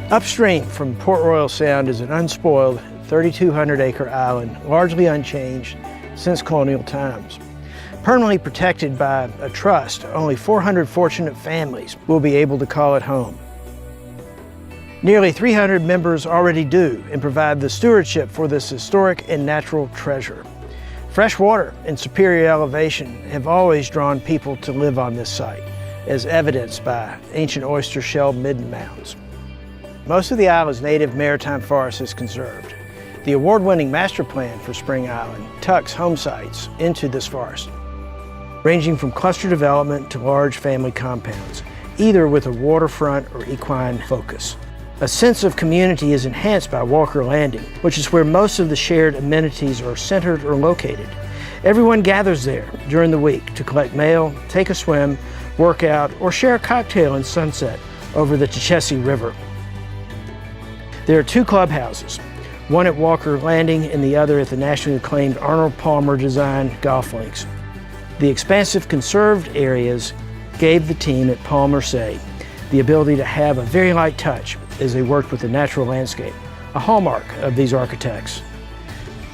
Upstream from Port Royal Sound is an unspoiled 3,200-acre island, largely unchanged since colonial times. Permanently protected by a trust, only 400 fortunate families will be able to call it home. Nearly 300 members already do and provide the stewardship for this historic and natural treasure. Fresh water and superior elevation have always drawn people to live on this site, as evidenced by ancient oyster shell midden mounds. Most of the island's native maritime forest is conserved. The award-winning master plan for Spring Island tucks home sites into this forest, ranging from cluster development to large family compounds, either with a waterfront or equine focus. A sense of community is enhanced by Walker Landing, which is where most of the shared amenities are centered or located. Everyone gathers there during the week to collect mail, take a swim, work out, or share a cocktail in sunset over the Techesie River. There are two clubhouses, one at Walker Landing and the other at the nationally acclaimed Arnold Palmer designed golf links. The expansive conserved areas gave the team at Palmer Say the ability to have a very light touch as they worked with the natural landscape, a hallmark of these architects.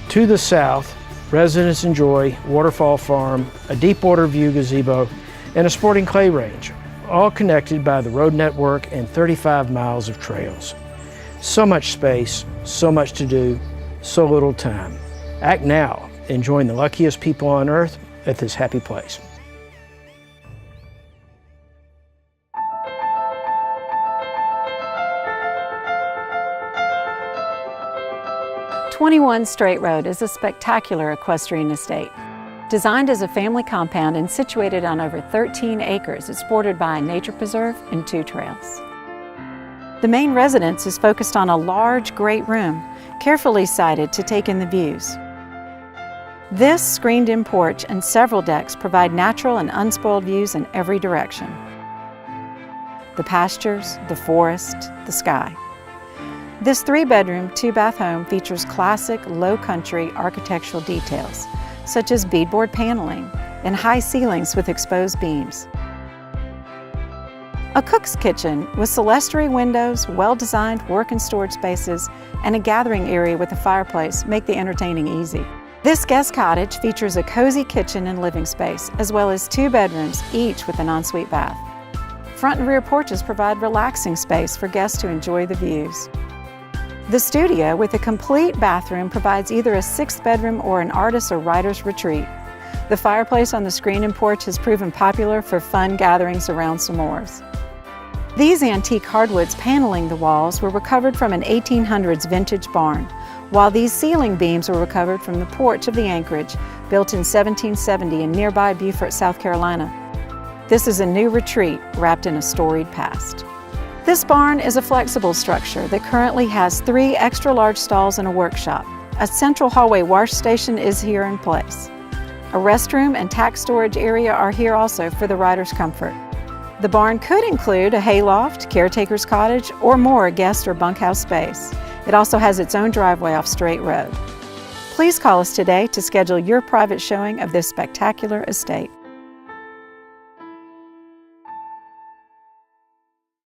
To the south, residents enjoy Waterfall Farm, a deep water view gazebo, and a sporting clay range, all connected by the road network and 35 miles of trails. So much space, so much to do, so little time. Act now and join the luckiest people on earth at this happy place. "21 Straight Road" is a spectacular equestrian estate. Designed as a family compound and situated on over 13 acres, it's bordered by a nature preserve and 2 trails. The main residence is focused on a large great room, carefully sited to take in the views. This screened-in porch and several decks provide natural and unspoiled views in every direction. The pastures, the forest, the sky. This 3-bedroom, 2-bath home features classic low-country architectural details, such as beadboard paneling and high ceilings with exposed beams. A cook's kitchen with clerestory windows, well-designed work and storage spaces, and a gathering area with a fireplace make the entertaining easy. This guest cottage features a cozy kitchen and living space, as well as 2 bedrooms, each with an ensuite bath. Front and rear porches provide relaxing space for guests to enjoy the views. The studio, with a complete bathroom, provides either a 6th bedroom or an artist or writer's retreat. The fireplace on the screen-in porch has proven popular for fun gatherings around s'mores. These antique hardwoods paneling the walls were recovered from an 1800s vintage barn, while these ceiling beams were recovered from the porch of the Anchorage, built in 1770 in nearby Beaufort, South Carolina. This is a new retreat wrapped in a storied past. This barn is a flexible structure that currently has 3 extra-large stalls and a workshop. A central hallway wash station is here in place. A restroom and tack storage area are here also for the rider's comfort. The barn could include a hayloft, caretaker's cottage, or more guest or bunkhouse space. It also has its own driveway off Straight Road. Please call us today to schedule your private showing of this spectacular estate.